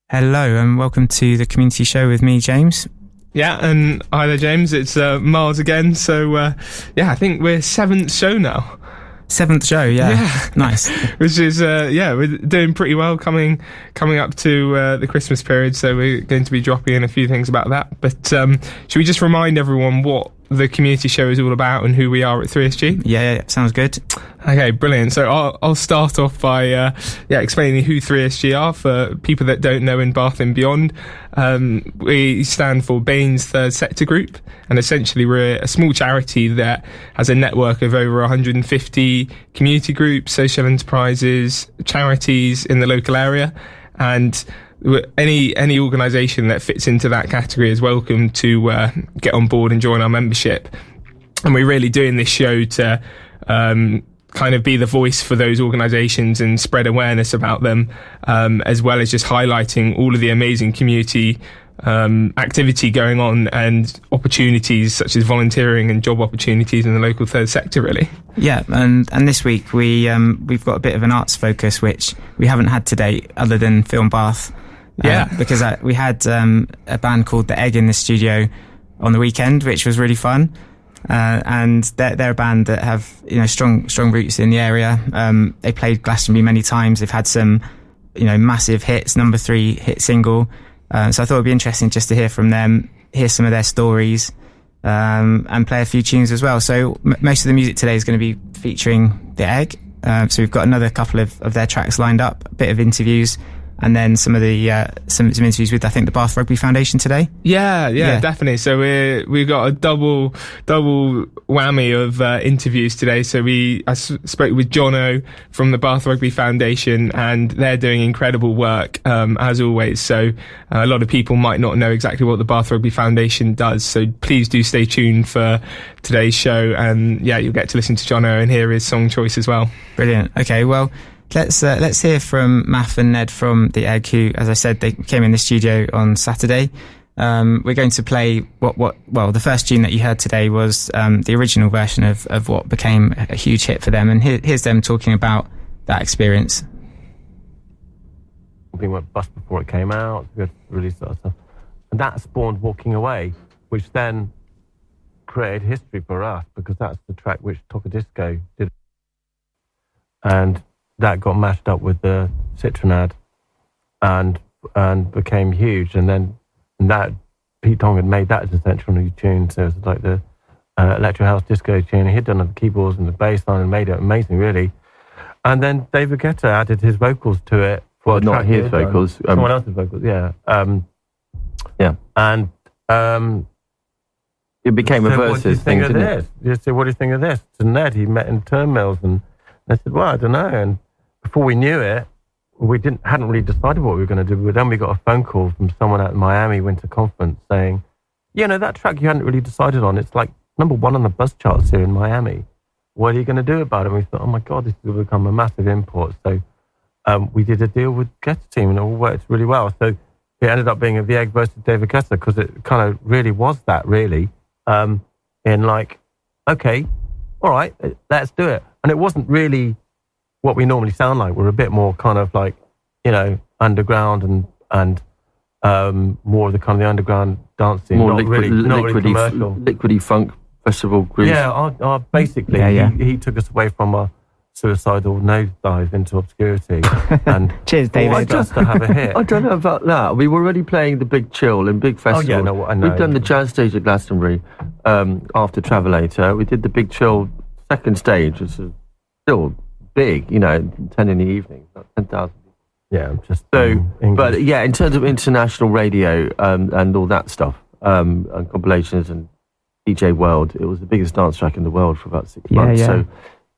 Hello and welcome to the Community Show with me, James. Yeah, and hi there, James. It's Miles again. So, I think we're 7th show now. 7th show, yeah. Nice. Which is, we're doing pretty well coming up to the Christmas period, so we're going to be dropping in a few things about that. But should we just remind everyone what the Community Show is all about and who we are at 3SG? Yeah, sounds good. Okay, brilliant. So I'll start off by explaining who 3SG are for people that don't know in Bath and beyond. We stand for Baines Third Sector Group, and essentially we're a small charity that has a network of over 150 community groups, social enterprises, charities in the local area, and any organisation that fits into that category is welcome to get on board and join our membership. And we're really doing this show to kind of be the voice for those organisations and spread awareness about them, as well as just highlighting all of the amazing community activity going on and opportunities such as volunteering and job opportunities in the local third sector, really. Yeah, and this week we've got a bit of an arts focus, which we haven't had today other than Film Bath. Because we had a band called The Egg in the studio on the weekend, which was really fun. And they're a band that have strong roots in the area. They played Glastonbury many times. They've had some massive hits, number 3 hit single. So I thought it'd be interesting just to hear from them, hear some of their stories, and play a few tunes as well. So most of the music today is going to be featuring The Egg. So we've got another couple of their tracks lined up, a bit of interviews, and then some of the some interviews with, I think, the Bath Rugby Foundation today. Yeah, definitely. So we've got a double whammy of interviews today. So I spoke with Jono from the Bath Rugby Foundation, and they're doing incredible work as always. So a lot of people might not know exactly what the Bath Rugby Foundation does. So please do stay tuned for today's show, and you'll get to listen to Jono and hear his song choice as well. Brilliant. Okay, well, Let's hear from Math and Ned from The Egg, who, as I said, they came in the studio on Saturday. We're going to play the first tune that you heard today was the original version of what became a huge hit for them, and here's them talking about that experience. We went bust before it came out, we had to release that stuff, and that spawned Walking Away, which then created history for us, because that's the track which Tocadisco did, and that got mashed up with the Citroen ad and became huge. And then that Pete Tong had made that as a central new tune. So it was like the electro house disco tune. He'd done the keyboards and the bass line and made it amazing, really. And then David Guetta added his vocals to it. Well, not his vocals. Someone else's vocals, yeah. And it became a versus thing, didn't it? You say, what do you think of this? To Ned, he met in Turnmills, and I said, well, I don't know. And before we knew it, we hadn't really decided what we were going to do. But then we got a phone call from someone at Miami Winter Conference saying, that track you hadn't really decided on, it's like number 1 on the buzz charts here in Miami. What are you going to do about it? And we thought, oh my God, this is going to become a massive import. So we did a deal with Guetta Team, and it all worked really well. So it ended up being a The Egg versus David Guetta, because it kind of really was that, really. In like, okay, all right, let's do it. And it wasn't really what we normally sound like. We're a bit more kind of like, underground and more of the kind of the underground dancing, more not really commercial. Liquidy funk festival groups. Yeah, basically, he took us away from a suicidal nosedive into obscurity. And cheers, David. Just to have a hit. I don't know about that. We were already playing the Big Chill and Big Festival. Oh, yeah, I know. We've done the jazz stage at Glastonbury after Travelator. We did the Big Chill second stage, which is still big, 10 in the evening, 10,000. Yeah, just so. But yeah, in terms of international radio and all that stuff, and compilations and DJ World, it was the biggest dance track in the world for about 6 months. Yeah. So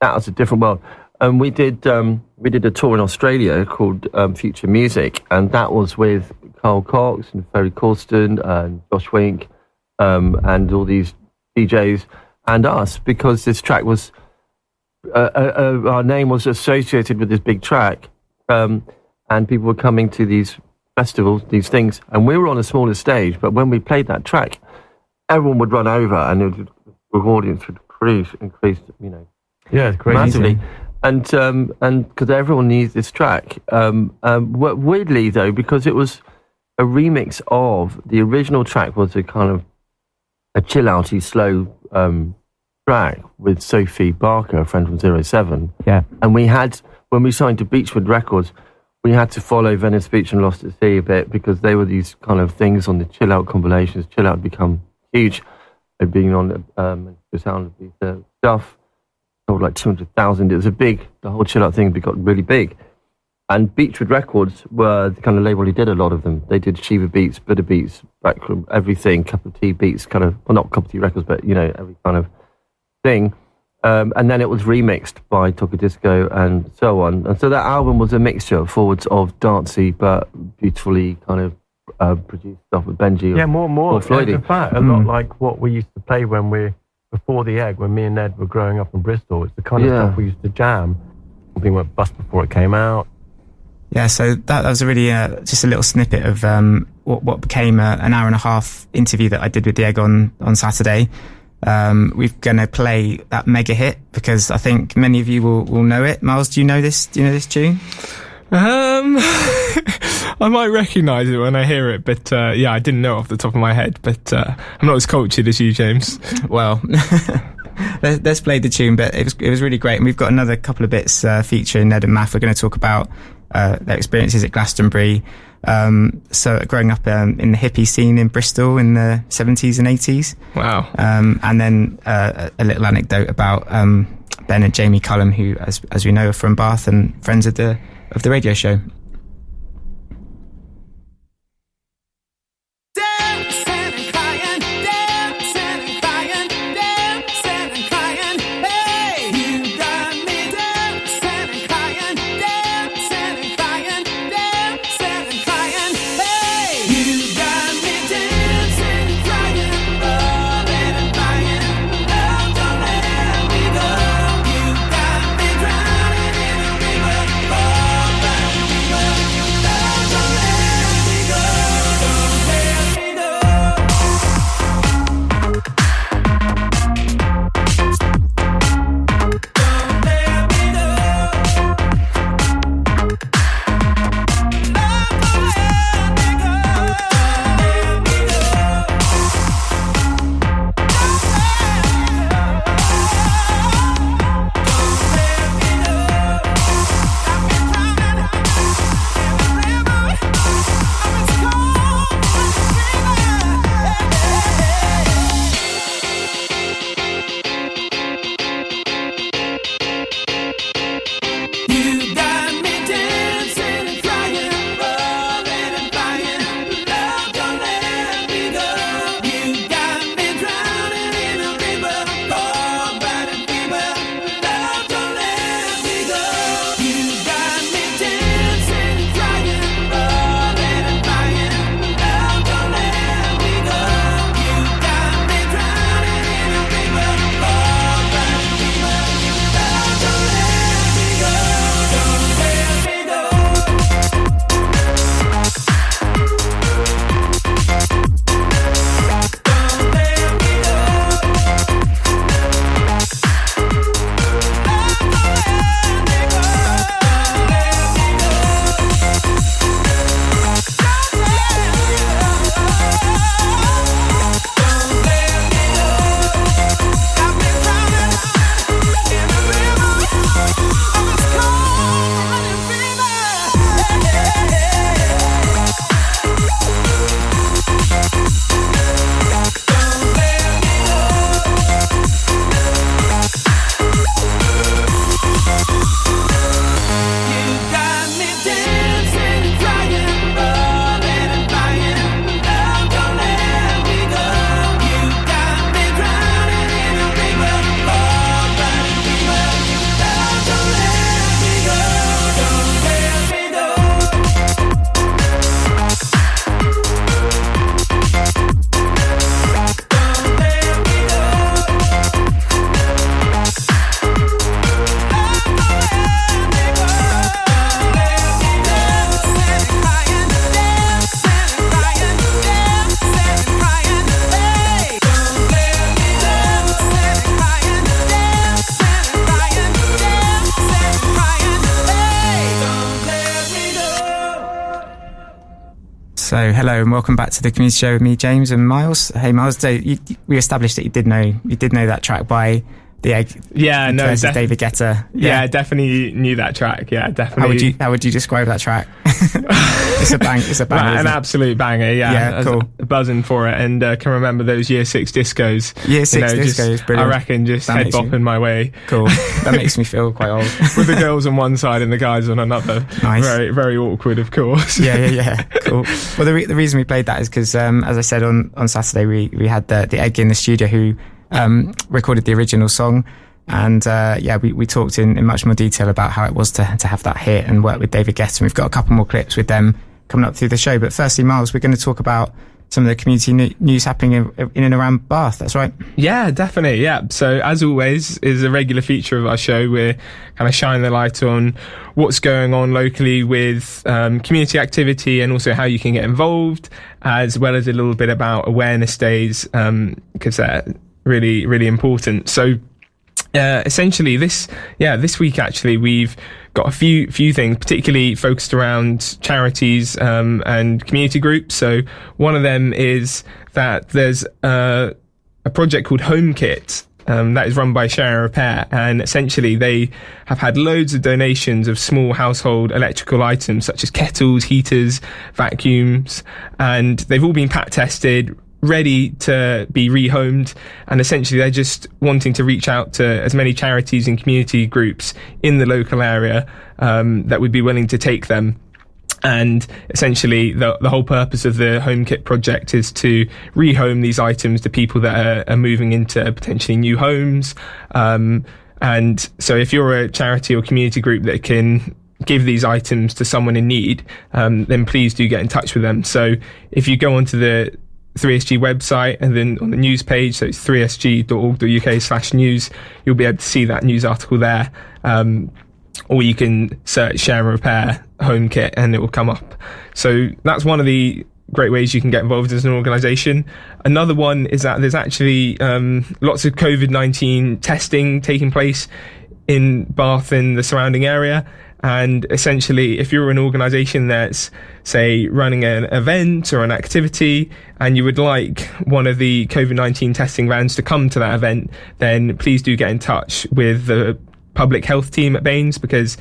that was a different world. And we did a tour in Australia called Future Music, and that was with Carl Cox and Ferry Corsten and Josh Wink, and all these DJs and us, because this track was. Our name was associated with this big track, and people were coming to these festivals, these things, and we were on a smaller stage, but when we played that track, everyone would run over, and the audience would increase, it's crazy. Massively. And because everyone needs this track. Weirdly, though, because it was a remix of the original track. Was a kind of a chill-outy, slow track with Sophie Barker, a friend from 07. Yeah. And we had, when we signed to Beachwood Records, we had to follow Venice Beach and Lost at Sea a bit because they were these kind of things on the chill-out compilations. Chill-out had become huge. They'd been on the sound of these stuff. Sold like 200,000. It was the whole chill-out thing got really big. And Beachwood Records were the kind of label who did a lot of them. They did Shiva Beats, Buddha Beats, Backroom, everything, Cup of Tea Beats, kind of, well, not Cup of Tea Records, but, every kind of thing. And then it was remixed by Tocadisco and so on. And so that album was a mixture forwards of dancey but beautifully kind of produced stuff with Benji. Yeah, more Floydie. In fact, a lot like what we used to play before the Egg, when me and Ned were growing up in Bristol. It's the kind of stuff we used to jam. Something went bust before it came out. Yeah, so that was a really just a little snippet of what became an hour and a half interview that I did with the Egg on Saturday. We're going to play that mega hit because I think many of you will know it. Miles, do you know this tune? I might recognise it when I hear it, but I didn't know it off the top of my head. But I'm not as cultured as you, James. Well, let's play the tune. But it was really great, and we've got another couple of bits featuring Ned and Math. We're going to talk about their experiences at Glastonbury. So growing up in the hippie scene in Bristol in the 70s and 80s. Wow. And then a little anecdote about Ben and Jamie Cullum, who, as we know, are from Bath and friends of the radio show. Don't let me go. So, hello and welcome back to the Community Show with me, James and Miles. Hey, Miles, so we established that you did know that track by The Egg. Yeah, no, David Guetta. Yeah, definitely knew that track. Yeah, definitely. How would you describe that track? It's a bang. It's a banger. An absolute banger. Yeah, cool. Buzzing for it, and can remember those Year 6 discos. Year 6 discos, brilliant. I reckon just head bopping my way. Cool. That makes me feel quite old. With the girls on one side and the guys on another. Nice. Very, very awkward, of course. Yeah. Cool. Well, the reason we played that is because, as I said on Saturday, we had the Egg in the studio who recorded the original song. And we talked in much more detail about how it was to have that hit and work with David Guetta. And we've got a couple more clips with them coming up through the show. But firstly, Miles, we're going to talk about some of the community news happening in and around Bath. That's right. Yeah, definitely. Yeah. So as always, is a regular feature of our show. We're kind of shining the light on what's going on locally with community activity and also how you can get involved, as well as a little bit about awareness days, because they're really, really important. So essentially this week actually we've got a few things particularly focused around charities and community groups. So one of them is that there's a project called Home Kit that is run by Share and Repair, and essentially they have had loads of donations of small household electrical items such as kettles, heaters, vacuums, and they've all been pat tested, ready to be rehomed, and essentially they're just wanting to reach out to as many charities and community groups in the local area that would be willing to take them. And essentially the whole purpose of the Home Kit project is to rehome these items to people that are moving into potentially new homes, and so if you're a charity or community group that can give these items to someone in need, then please do get in touch with them. So if you go onto the 3SG website and then on the news page, so it's 3sg.org.uk/news, you'll be able to see that news article there, or you can search Share and Repair Home Kit and it will come up. So that's one of the great ways you can get involved as an organisation. Another one is that there's actually lots of COVID-19 testing taking place in Bath and the surrounding area. And essentially, if you're an organisation that's, say, running an event or an activity, and you would like one of the COVID-19 testing vans to come to that event, then please do get in touch with the public health team at Baines, because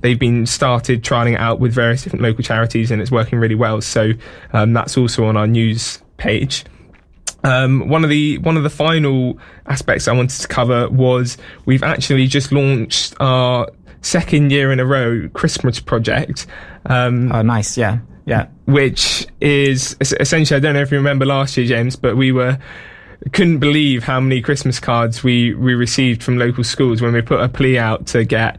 they've been started trialling it out with various different local charities, and it's working really well. So that's also on our news page. One of the final aspects I wanted to cover was we've actually just launched our second year in a row Christmas project. Oh, nice. Yeah. Which is essentially, I don't know if you remember last year, James, but couldn't believe how many Christmas cards we received from local schools when we put a plea out to get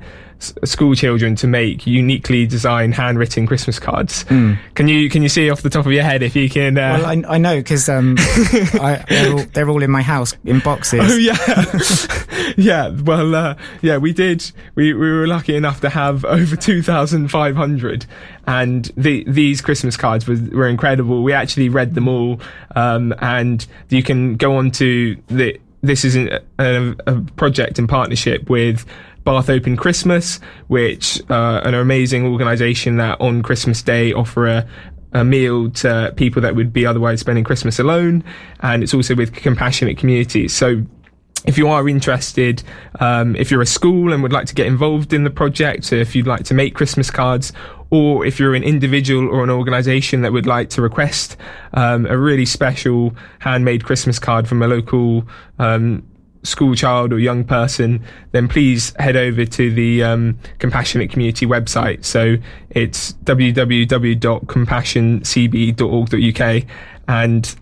school children to make uniquely designed handwritten Christmas cards. Can you see off the top of your head if you can? Well, I know because they're all in my house in boxes. Oh yeah, yeah. Well, we did. We were lucky enough to have over 2,500, and these Christmas cards were incredible. We actually read them all, and you can go on to this is a project in partnership with Bath Open Christmas, which an amazing organisation that on Christmas Day offer a meal to people that would be otherwise spending Christmas alone, and it's also with Compassionate Communities. So if you are interested, if you're a school and would like to get involved in the project, so if you'd like to make Christmas cards, or if you're an individual or an organisation that would like to request a really special handmade Christmas card from a local school child or young person, then please head over to the Compassionate Community website. So it's www.compassioncb.org.uk, and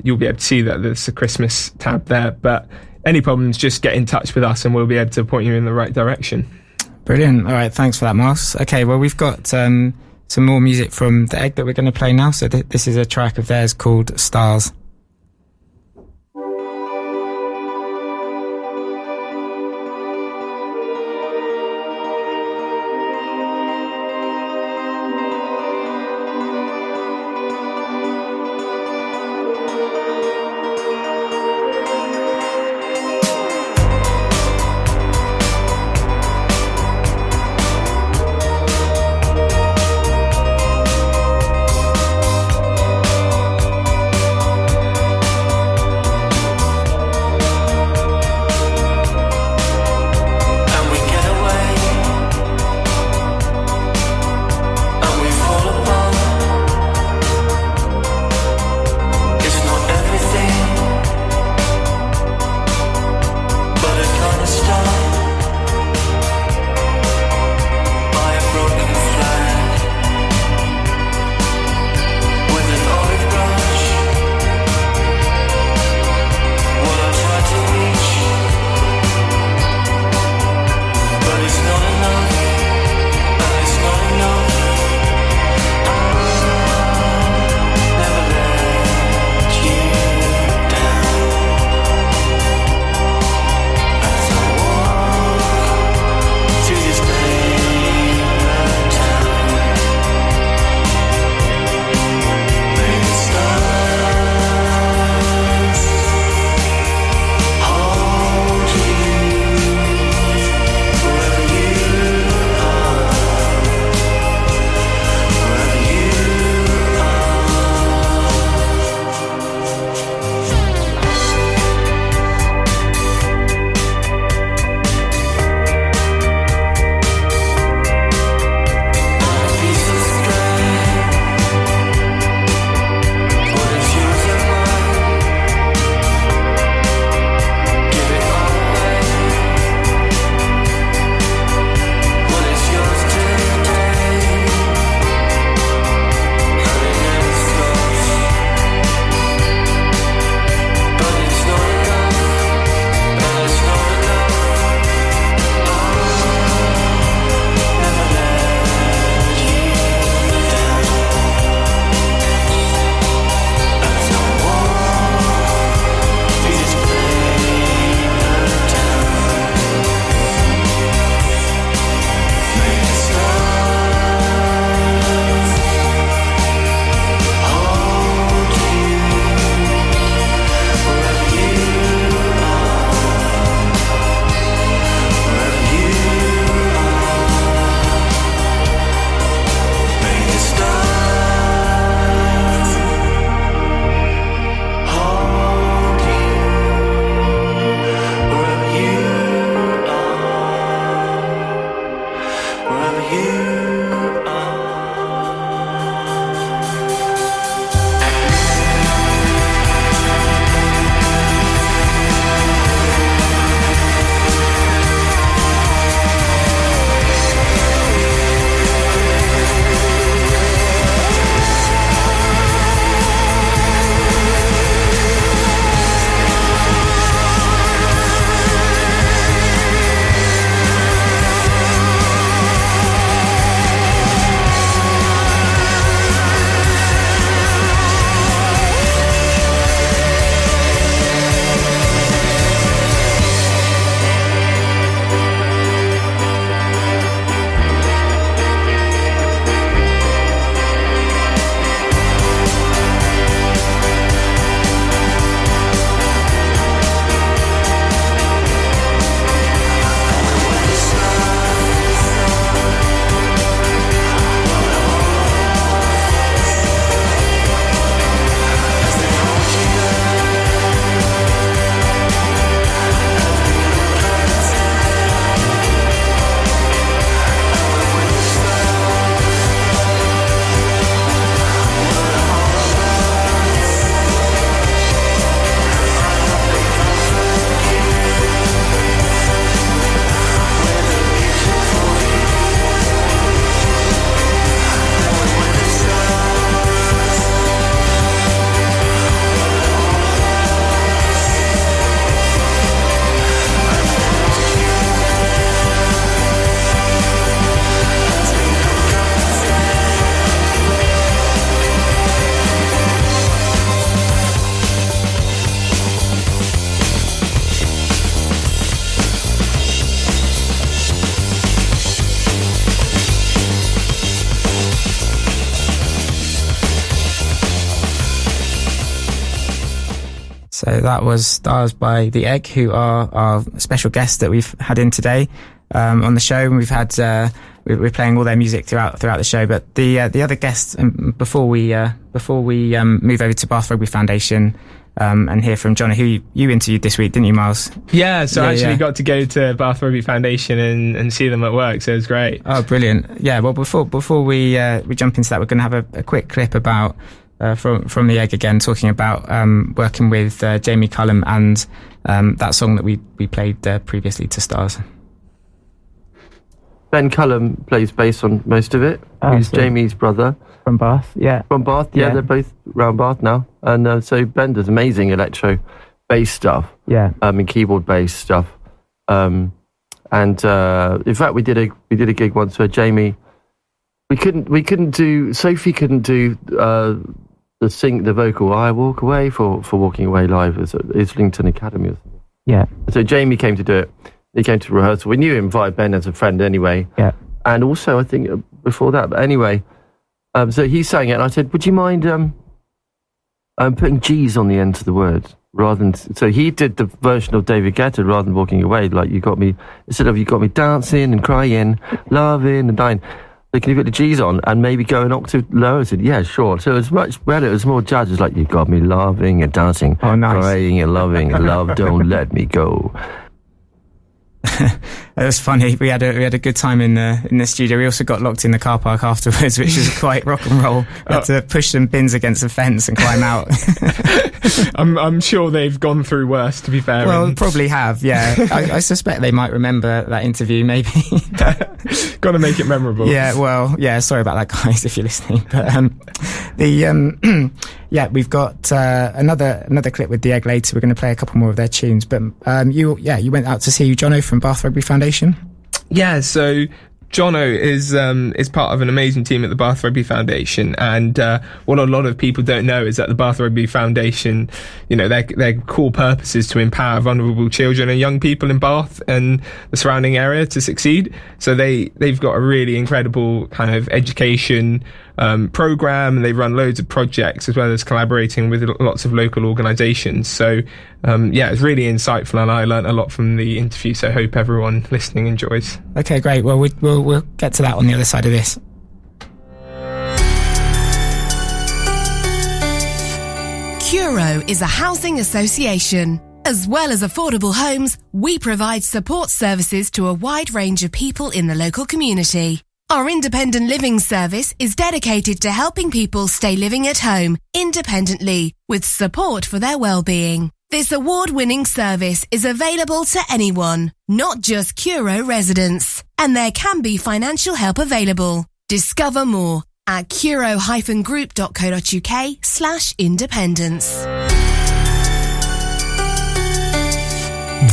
you'll be able to see that there's a Christmas tab there. But any problems, just get in touch with us and we'll be able to point you in the right direction. Brilliant. All right, thanks for that, Miles. Okay, well, we've got some more music from The Egg that we're going to play now. So this is a track of theirs called Stars. So that was Stars by The Egg, who are our special guests that we've had in today on the show. And we've had we're playing all their music throughout the show. But the other guests, before we move over to Bath Rugby Foundation and hear from John, who you interviewed this week, didn't you, Miles? Yeah, so I actually got to go to Bath Rugby Foundation and see them at work, so it was great. Oh, brilliant! Yeah, well, before we jump into that, we're going to have a quick clip about. From The Egg again, talking about working with Jamie Cullum and that song that we played previously to Stars. Ben Cullum plays bass on most of it. Who's Jamie's brother. From Bath, yeah. From Bath, yeah. They're both around Bath now. And so Ben does amazing electro bass stuff. Yeah. And keyboard bass stuff. In fact, we did a gig once where Jamie, Sophie couldn't do the vocal "I Walk Away" for Walking Away Live at Islington Academy or something. Yeah. So Jamie came to do it. He came to rehearsal. We knew him via Ben as a friend anyway. Yeah. And also I think before that, but anyway, so he sang it and I said, would you mind putting G's on the end of the words rather than, so he did the version of David Guetta rather than Walking Away, like you got me dancing and crying, loving and dying. So can you put the G's on and maybe go an octave lower? I said, yeah, sure. So it was much better. It was more judges like, you got me loving and dancing, crying and loving and love, don't let me go. It was funny. We had a good time in the studio. We also got locked in the car park afterwards, which was quite rock and roll. We had to push some bins against the fence and climb out. I'm sure they've gone through worse, to be fair. Well, probably have, yeah. I suspect they might remember that interview, maybe. Got to make it memorable. Yeah, well, yeah, sorry about that, guys, if you're listening. But yeah, we've got another clip with The Egg later. We're going to play a couple more of their tunes. But you went out to see Jono from Bath Rugby Foundation. Yeah, so Jono is part of an amazing team at the Bath Rugby Foundation, and what a lot of people don't know is that the Bath Rugby Foundation, their core purpose is to empower vulnerable children and young people in Bath and the surrounding area to succeed. So they've got a really incredible kind of education program, and they run loads of projects as well as collaborating with lots of local organisations. So it's really insightful, and I learnt a lot from the interview, so I hope everyone listening enjoys. Okay, great. Well, we'll get to that on the other side of this. Curo is a housing association. As well as affordable homes, we provide support services to a wide range of people in the local community. Our independent living service is dedicated to helping people stay living at home independently with support for their well-being. This award-winning service is available to anyone, not just Curo residents, and there can be financial help available. Discover more at curo-group.co.uk/independence.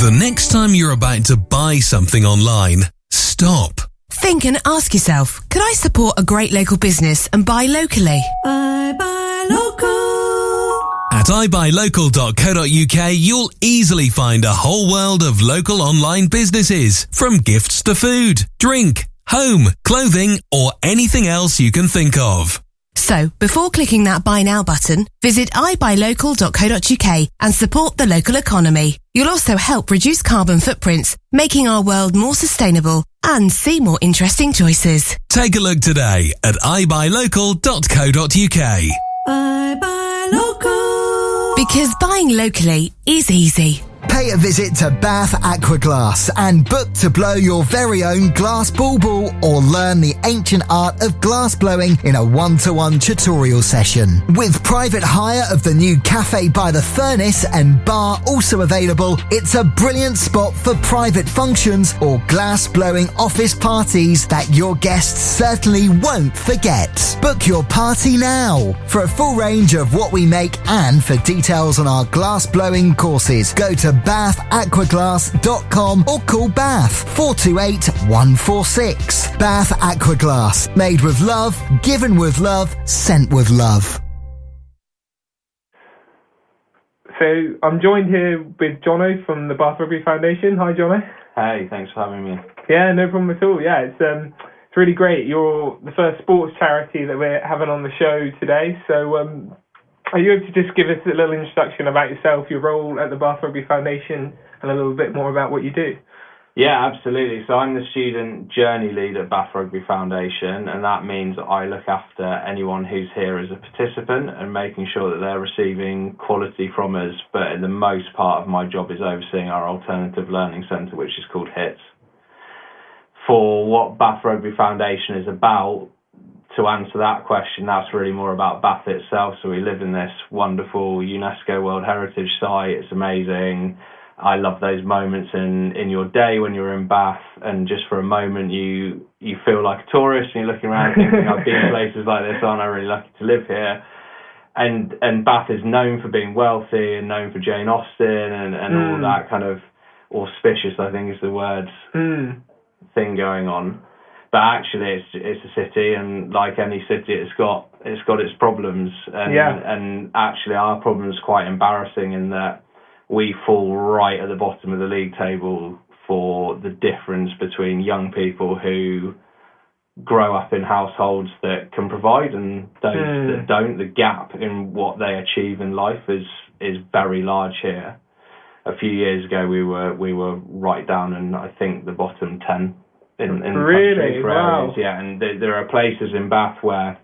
The next time you're about to buy something online, stop. Think and ask yourself, could I support a great local business and buy locally? I buy local. At ibuylocal.co.uk, you'll easily find a whole world of local online businesses, from gifts to food, drink, home, clothing, or anything else you can think of. So, before clicking that Buy Now button, visit ibuylocal.co.uk and support the local economy. You'll also help reduce carbon footprints, making our world more sustainable, and see more interesting choices. Take a look today at ibuylocal.co.uk. I buy local. Because buying locally is easy. Pay a visit to Bath Aquaglass and book to blow your very own glass bauble, or learn the ancient art of glass blowing in a one-to-one tutorial session. With private hire of the new Cafe by the Furnace and bar also available, it's a brilliant spot for private functions or glass blowing office parties that your guests certainly won't forget. Book your party now. For a full range of what we make and for details on our glass blowing courses, go to bathaquaglass.com or call Bath 428 146. Bath Aquaglass, made with love, given with love, sent with love. So I'm joined here with Jono from the Bath Rugby Foundation. Hi, Jono. Hey, thanks for having me. Yeah, no problem at all. Yeah, it's really great. You're the first sports charity that we're having on the show today. So Are you able to just give us a little introduction about yourself, your role at the Bath Rugby Foundation, and a little bit more about what you do? Yeah, absolutely. So I'm the student journey lead at Bath Rugby Foundation, and that means I look after anyone who's here as a participant and making sure that they're receiving quality from us. But in the most part of my job is overseeing our alternative learning centre, which is called HITS. For what Bath Rugby Foundation is about, to answer that question, that's really more about Bath itself. So we live in this wonderful UNESCO World Heritage Site. It's amazing. I love those moments in your day when you're in Bath, and just for a moment you feel like a tourist and you're looking around thinking, I've been to places like this, aren't I really lucky to live here? And Bath is known for being wealthy and known for Jane Austen and all that kind of auspicious, I think is the word, thing going on. But actually it's a city, and like any city it's got its problems, and actually our problem is quite embarrassing in that we fall right at the bottom of the league table for the difference between young people who grow up in households that can provide and those that don't. The gap in what they achieve in life is very large here. A few years ago we were right down in, I think, the bottom 10 in the country for areas. Yeah, and there are places in Bath where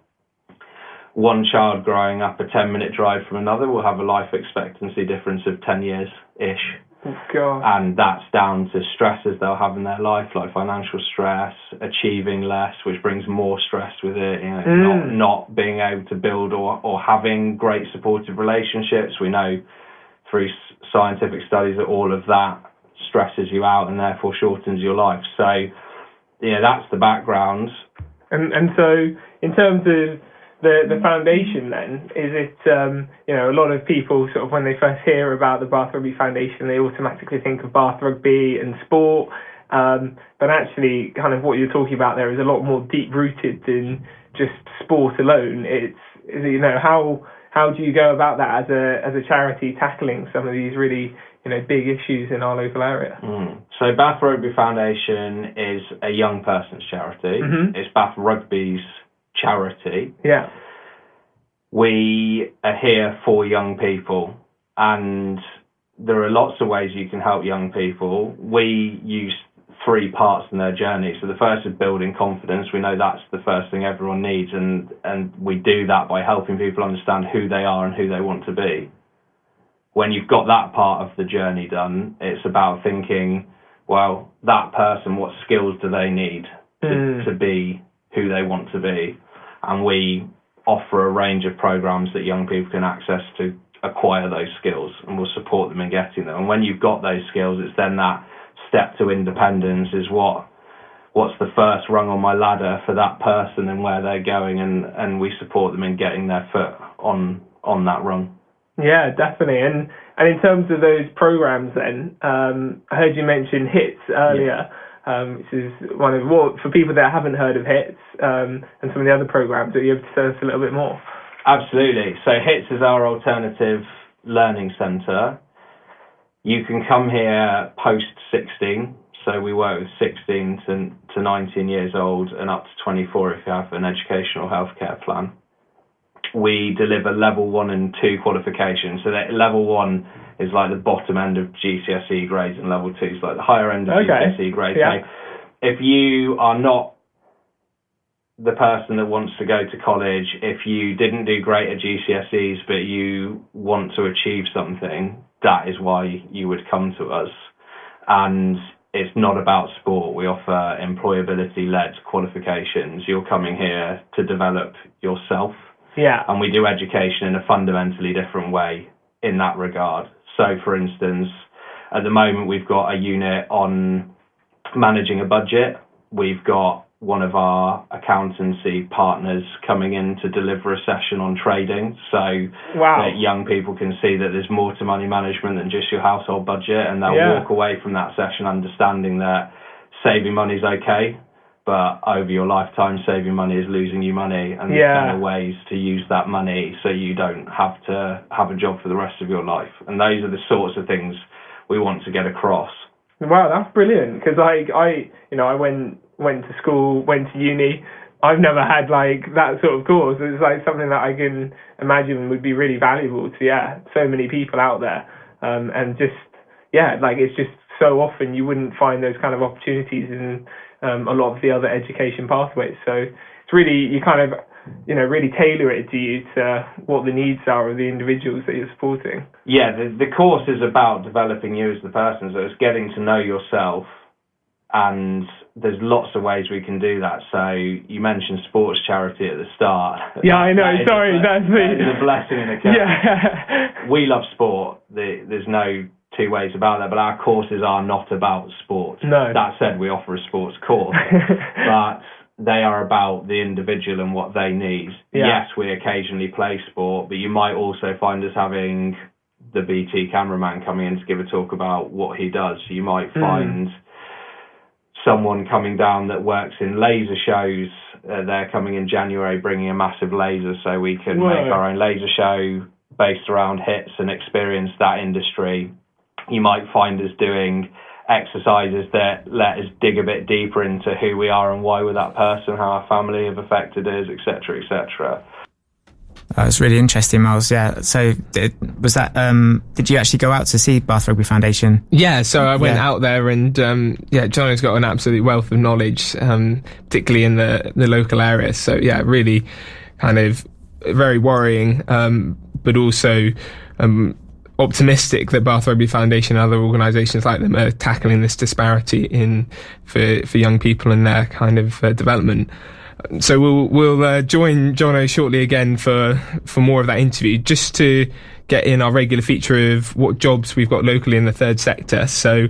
one child growing up a 10-minute drive from another will have a life expectancy difference of 10 years-ish. Oh, God. And that's down to stresses they'll have in their life, like financial stress, achieving less, which brings more stress with it, not being able to build or having great supportive relationships. We know through scientific studies that all of that stresses you out and therefore shortens your life. So, that's the background. And so, in terms of the foundation, then, is it, a lot of people sort of when they first hear about the Bath Rugby Foundation, they automatically think of Bath Rugby and sport, but actually kind of what you're talking about there is a lot more deep-rooted than just sport alone. It's, how do you go about that as a charity tackling some of these really, big issues in our local area? So Bath Rugby Foundation is a young person's charity. It's Bath Rugby's charity. Yeah. We are here for young people, and there are lots of ways you can help young people. We use 3 parts in their journey. So the first is building confidence. We know that's the first thing everyone needs, and we do that by helping people understand who they are and who they want to be. When you've got that part of the journey done, it's about thinking, well, that person, what skills do they need to be who they want to be? And we offer a range of programs that young people can access to acquire those skills, and we'll support them in getting them. And when you've got those skills, it's then that step to independence is what's the first rung on my ladder for that person and where they're going, and we support them in getting their foot on that rung. Yeah, definitely. And in terms of those programs then, I heard you mention HITS earlier. Which is one of for people that haven't heard of HITS and some of the other programs, are you able to tell us a little bit more? Absolutely. So HITS is our alternative learning centre. You can come here post 16, so we work with 16 to 19 years old and up to 24 if you have an educational healthcare plan. We deliver level 1 and 2 qualifications. So that level 1 is like the bottom end of GCSE grades, and level 2 is like the higher end of GCSE grades. Yeah. So if you are not the person that wants to go to college, if you didn't do great at GCSEs but you want to achieve something, that is why you would come to us. And it's not about sport. We offer employability-led qualifications. You're coming here to develop yourself. Yeah. And we do education in a fundamentally different way in that regard. So, for instance, at the moment we've got a unit on managing a budget. We've got one of our accountancy partners coming in to deliver a session on trading, so that young people can see that there's more to money management than just your household budget, and they'll walk away from that session understanding that saving money is okay, but over your lifetime saving money is losing you money, and there's better ways to use that money so you don't have to have a job for the rest of your life. And those are the sorts of things we want to get across. Wow, that's brilliant, because I went to school, went to uni. I've never had like that sort of course. It's like something that I can imagine would be really valuable to so many people out there, and just like it's just so often you wouldn't find those kind of opportunities in a lot of the other education pathways. So it's really, you kind of really tailor it to you, to what the needs are of the individuals that you're supporting. Yeah, the course is about developing you as the person, so it's getting to know yourself, and there's lots of ways we can do that. So you mentioned sports charity at the start. Yeah, I know. Sorry, that's a blessing and a curse. Yeah. We love sport. There's no two ways about that, but our courses are not about sport. No. That said, we offer a sports course, but they are about the individual and what they need. Yeah. Yes, we occasionally play sport, but you might also find us having the BT cameraman coming in to give a talk about what he does. You might find someone coming down that works in laser shows. They're coming in January bringing a massive laser so we can make our own laser show based around hits and experience that industry. You might find us doing exercises that let us dig a bit deeper into who we are and why we're that person, how our family have affected us, etc., etc. That was really interesting, Miles. Yeah. So did you actually go out to see Bath Rugby Foundation? Yeah. So I went out there, and Jono's got an absolute wealth of knowledge, particularly in the local area. So yeah, really kind of very worrying, but also optimistic that Bath Rugby Foundation and other organisations like them are tackling this disparity for young people in their kind of development. So we'll join Jono shortly again for more of that interview, just to get in our regular feature of what jobs we've got locally in the third sector. So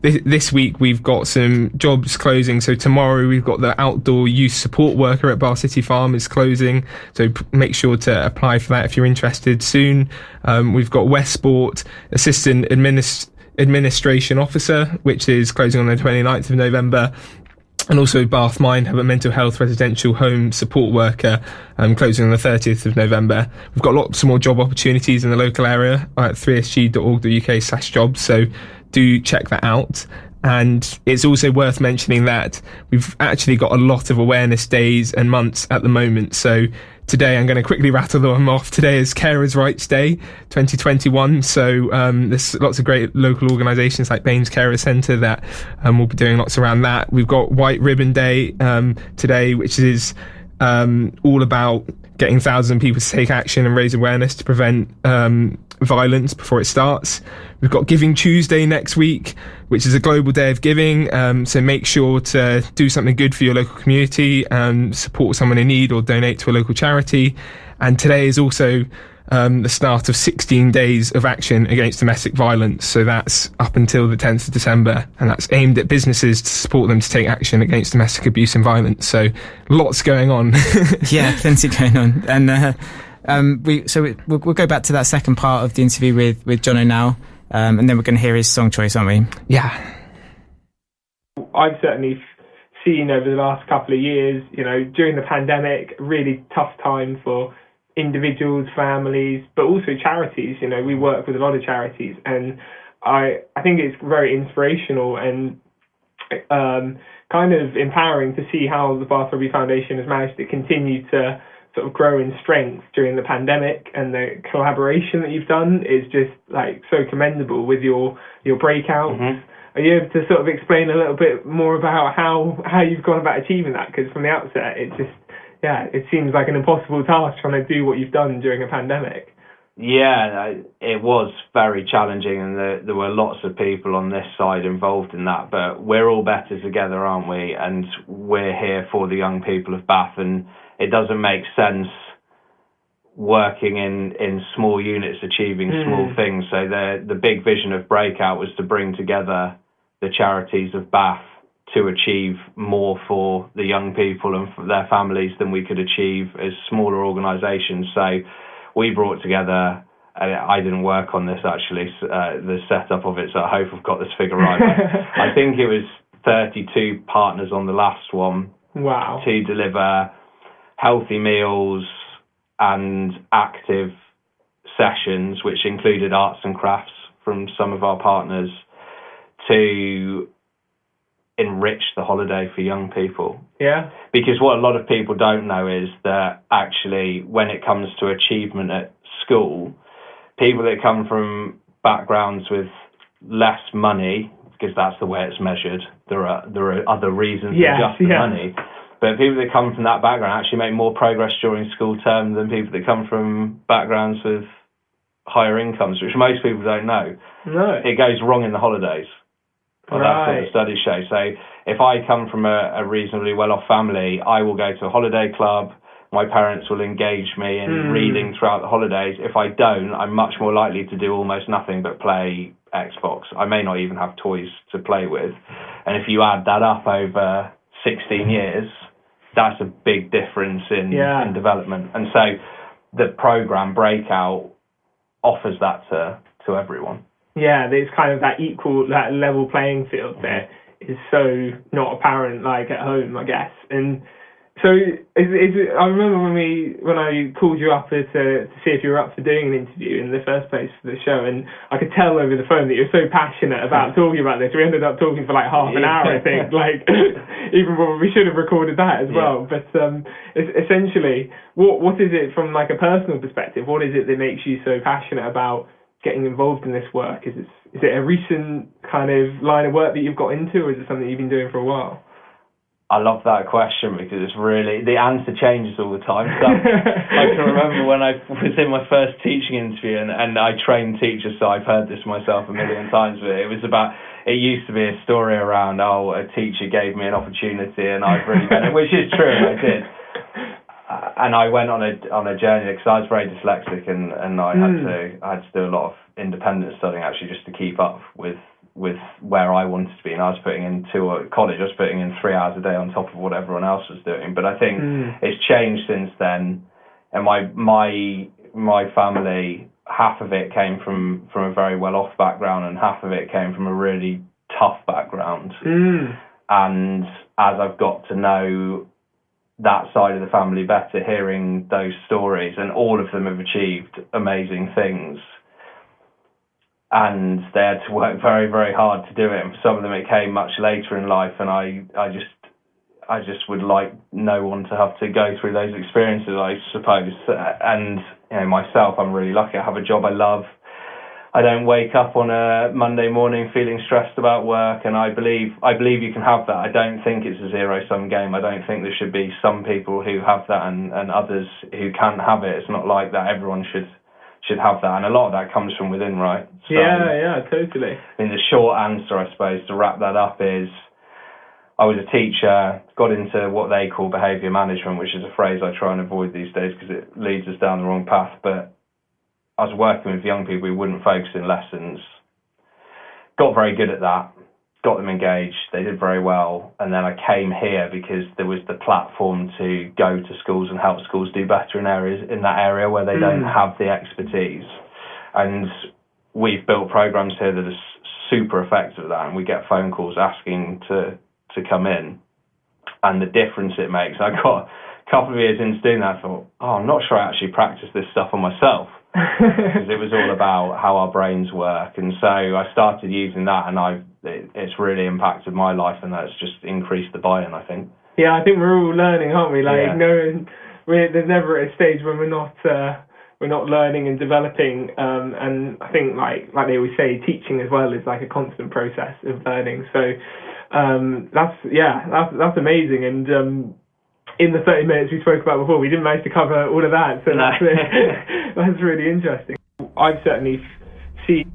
this week we've got some jobs closing. So tomorrow we've got the outdoor youth support worker at Bath City Farm is closing. So make sure to apply for that if you're interested soon. We've got Westport assistant administration officer, which is closing on the 29th of November. And also Bath Mind have a mental health residential home support worker closing on the 30th of November. We've got lots more job opportunities in the local area at 3sg.org.uk/jobs, so do check that out. And it's also worth mentioning that we've actually got a lot of awareness days and months at the moment. So today I'm going to quickly rattle them off. Today is Carers' Rights Day 2021. So there's lots of great local organisations like Baines Carer Centre that will be doing lots around that. We've got White Ribbon Day today, which is all about getting thousands of people to take action and raise awareness to prevent violence before it starts. We've got Giving Tuesday next week, which is a global day of giving. So make sure to do something good for your local community and support someone in need or donate to a local charity. And today is also the start of 16 days of action against domestic violence. So that's up until the 10th of December, and that's aimed at businesses to support them to take action against domestic abuse and violence. So lots going on. Yeah, plenty going on. And we'll go back to that second part of the interview with Jono now, and then we're going to hear his song choice, aren't we? Yeah. I've certainly seen over the last couple of years, during the pandemic, really tough time for individuals, families, but also charities. We work with a lot of charities, and I think it's very inspirational and kind of empowering to see how the Bath Rugby Foundation has managed to continue to sort of grow in strength during the pandemic, and the collaboration that you've done is just like so commendable with your breakouts. Mm-hmm. Are you able to sort of explain a little bit more about how you've gone about achieving that? Because from the outset, it seems like an impossible task trying to do what you've done during a pandemic. Yeah, it was very challenging, and there were lots of people on this side involved in that, but we're all better together, aren't we? And we're here for the young people of Bath, and it doesn't make sense working in small units achieving small things. So the big vision of Breakout was to bring together the charities of Bath to achieve more for the young people and for their families than we could achieve as smaller organisations. So we brought together, I didn't work on this actually, the setup of it, so I hope I've got this figure right. I think it was 32 partners on the last one. Wow. To deliver healthy meals and active sessions, which included arts and crafts from some of our partners, to enrich the holiday for young people. Yeah. Because what a lot of people don't know is that actually when it comes to achievement at school, people that come from backgrounds with less money, because that's the way it's measured, there are other reasons than just the money, but people that come from that background actually make more progress during school term than people that come from backgrounds with higher incomes, which most people don't know. No. It goes wrong in the holidays. Well, that's what the studies show. So if I come from a reasonably well-off family, I will go to a holiday club. My parents will engage me in reading throughout the holidays. If I don't, I'm much more likely to do almost nothing but play Xbox. I may not even have toys to play with. And if you add that up over 16 years, that's a big difference in development. And so the program Breakout offers that to everyone. Yeah, there's kind of that level playing field there is so not apparent like at home, I guess. And so I remember when I called you up to see if you were up for doing an interview in the first place for the show, and I could tell over the phone that you're so passionate about talking about this. We ended up talking for like half an hour, I think, like even we should have recorded that as well. But essentially, what is it from like a personal perspective? What is it that makes you so passionate about getting involved in this work? Is it a recent kind of line of work that you've got into, or is it something you've been doing for a while? I love that question because it's really, the answer changes all the time. So I can remember when I was in my first teaching interview, and I train teachers, so I've heard this myself a million times, but it used to be a story around, a teacher gave me an opportunity and I've really done it, which is true, I did. And I went on a journey because I was very dyslexic, and I had to do a lot of independent studying actually just to keep up with where I wanted to be. And I was putting in college, I was putting in 3 hours a day on top of what everyone else was doing. But I think it's changed since then. And my family, half of it came from a very well-off background, and half of it came from a really tough background. And as I've got to know that side of the family better, hearing those stories, and all of them have achieved amazing things, and they had to work very, very hard to do it. And for some of them, it came much later in life, and I just would like no one to have to go through those experiences, I suppose. And myself, I'm really lucky. I have a job I love. I don't wake up on a Monday morning feeling stressed about work, and I believe you can have that. I don't think it's a zero-sum game. I don't think there should be some people who have that and others who can't have it. It's not like that. Everyone should have that, and a lot of that comes from within, right? So, yeah, totally. I mean, the short answer, I suppose, to wrap that up is, I was a teacher, got into what they call behaviour management, which is a phrase I try and avoid these days because it leads us down the wrong path, but I was working with young people who wouldn't focus in lessons, got very good at that, got them engaged, they did very well, and then I came here because there was the platform to go to schools and help schools do better in that area where they don't have the expertise. And we've built programs here that are super effective at that, and we get phone calls asking to come in, and the difference it makes. I got a couple of years into doing that, I thought, I'm not sure I actually practice this stuff on myself. Because it was all about how our brains work, and so I started using that, and it's really impacted my life, and that's just increased the buy-in, I think. Yeah, I think we're all learning, aren't we? There's never a stage when we're not learning and developing, and I think like they always say, teaching as well is like a constant process of learning. So that's amazing, and in the 30 minutes we spoke about before, we didn't manage to cover all of that, so that's really interesting. I've certainly seen.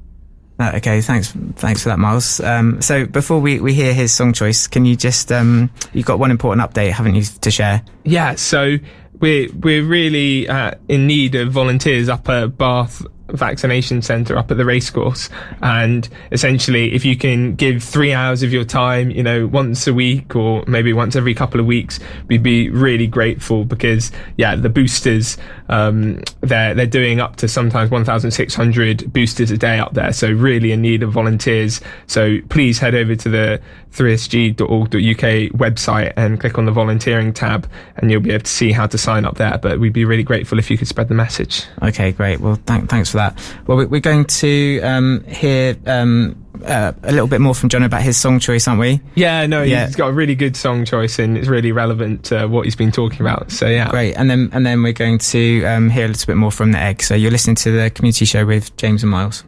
Okay, thanks for that, Miles. So before we hear his song choice, can you just you've got one important update, haven't you, to share? Yeah, so we're really in need of volunteers up at Bath vaccination centre up at the racecourse, and essentially if you can give 3 hours of your time, once a week or maybe once every couple of weeks, we'd be really grateful, because the boosters, they're doing up to sometimes 1,600 boosters a day up there, so really in need of volunteers. So please head over to the 3sg.org.uk website and click on the volunteering tab, and you'll be able to see how to sign up there. But we'd be really grateful if you could spread the message. Okay, great. Well, thanks for that. that. Well, we're going to hear a little bit more from John about his song choice, aren't we? Yeah, no, he's got a really good song choice and it's really relevant to what he's been talking about. So yeah, great. And then we're going to hear a little bit more from The Egg. So you're listening to the Community Show with James and Miles.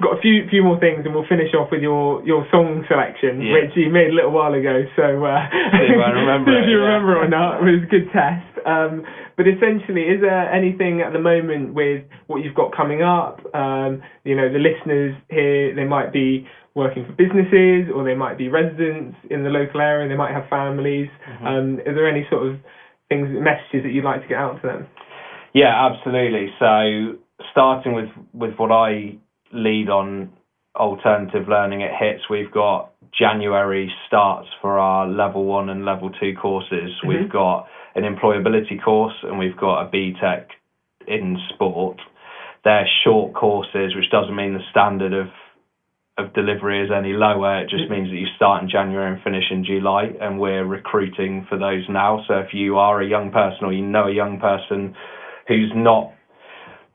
Got a few more things, and we'll finish off with your song selection, which you made a little while ago. So see if I remember if you remember or not, it was a good test. But essentially, is there anything at the moment with what you've got coming up? The listeners here, they might be working for businesses, or they might be residents in the local area, and they might have families. Are there any sort of messages that you'd like to get out to them? Yeah, absolutely. So starting with what I lead on alternative learning at HITS, we've got January starts for our level 1 and level 2 courses. We've got an employability course and we've got a BTEC in sport. They're short courses, which doesn't mean the standard of delivery is any lower. It just means that you start in January and finish in July, and we're recruiting for those now. So if you are a young person, or you know a young person who's not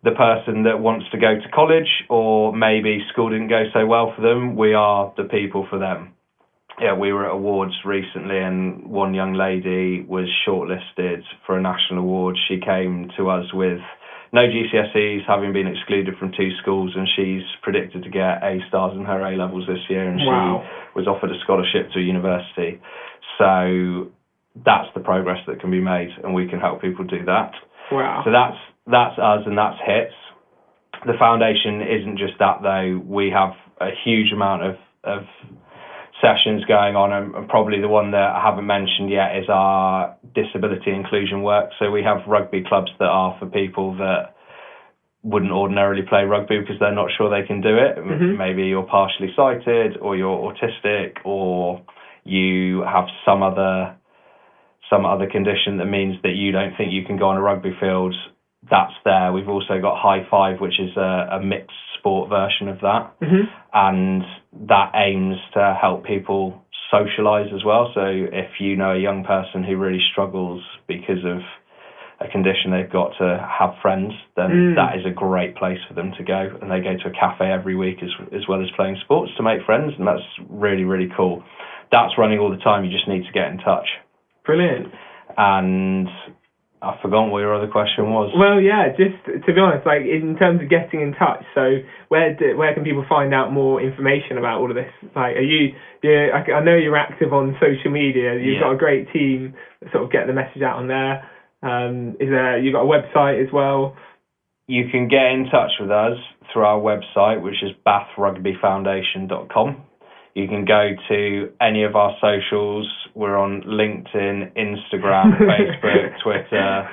the person that wants to go to college, or maybe school didn't go so well for them, we are the people for them. Yeah, we were at awards recently and one young lady was shortlisted for a national award. She came to us with no GCSEs, having been excluded from 2 schools, and she's predicted to get A stars in her A levels this year, and she was offered a scholarship to a university. So that's the progress that can be made, and we can help people do that. Wow. So that's us, and that's HITS. The foundation isn't just that, though. We have a huge amount of sessions going on, and probably the one that I haven't mentioned yet is our disability inclusion work. So we have rugby clubs that are for people that wouldn't ordinarily play rugby because they're not sure they can do it. Maybe you're partially sighted, or you're autistic, or you have some other condition that means that you don't think you can go on a rugby field. That's there. We've also got High Five, which is a mixed sport version of that, and that aims to help people socialise as well. So if you know a young person who really struggles because of a condition, they've got to have friends, then that is a great place for them to go, and they go to a cafe every week as well as playing sports to make friends, and that's really, really cool. That's running all the time. You just need to get in touch. Brilliant. And I've forgotten what your other question was. Well, yeah, just to be honest, like in terms of getting in touch, so where can people find out more information about all of this? Like, I know you're active on social media. You've got a great team that sort of get the message out on there. You've got a website as well? You can get in touch with us through our website, which is bathrugbyfoundation.com. You can go to any of our socials. We're on LinkedIn, Instagram, Facebook, Twitter.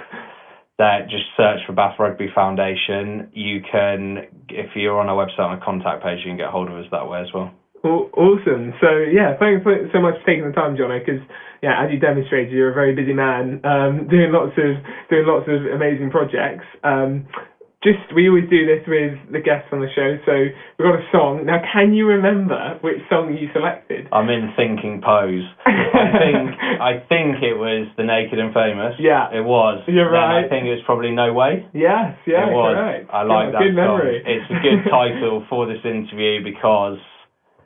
Just search for Bath Rugby Foundation. You can, if you're on our website on a contact page, you can get hold of us that way as well. Awesome. So yeah, thanks so much for taking the time, Jono, because as you demonstrated, you're a very busy man, doing lots of amazing projects. We always do this with the guests on the show, so we've got a song. Now, can you remember which song you selected? I'm in thinking pose. I think it was The Naked and Famous. Yeah. It was. You're right. I think it was probably No Way. Yes, yeah, it was. Correct. I like that good song. Memory. It's a good title for this interview because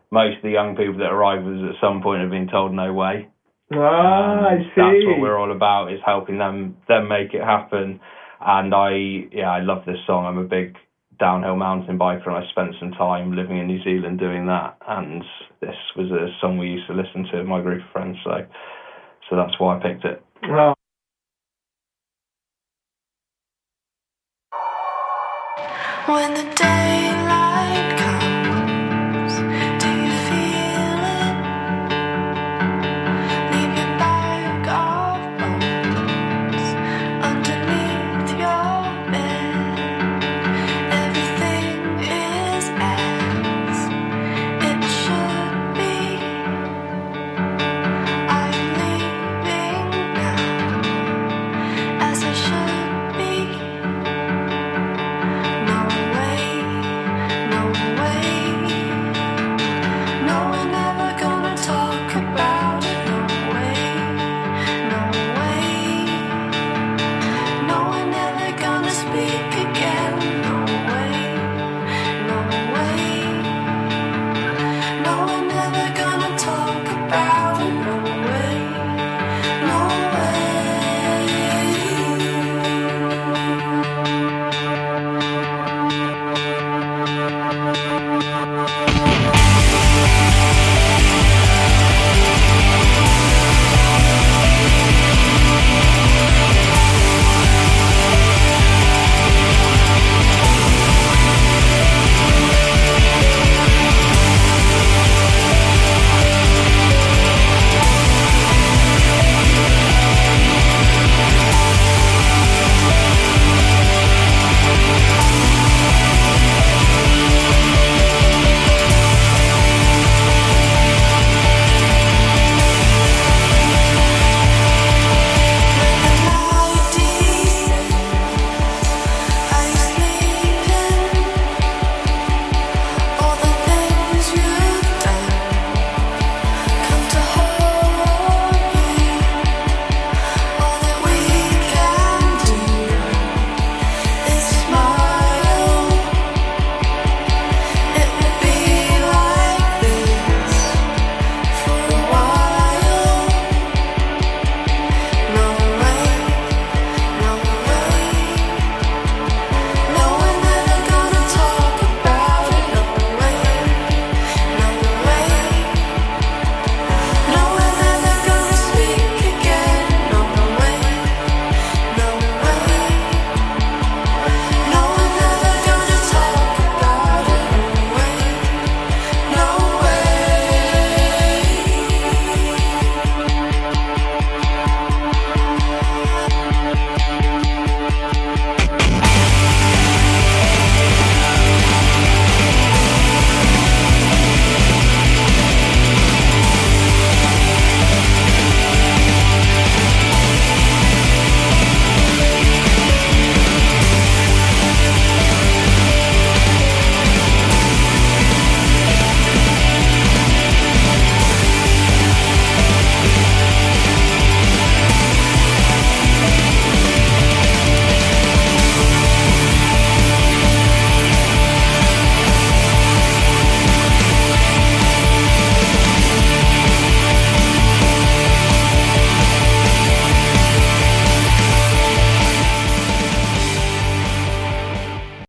most of the young people that arrive with us at some point have been told no way. I see. That's what we're all about, is helping them make it happen. And I love this song. I'm a big downhill mountain biker, and I spent some time living in New Zealand doing that. And this was a song we used to listen to with my group of friends. So that's why I picked it. Well, when the day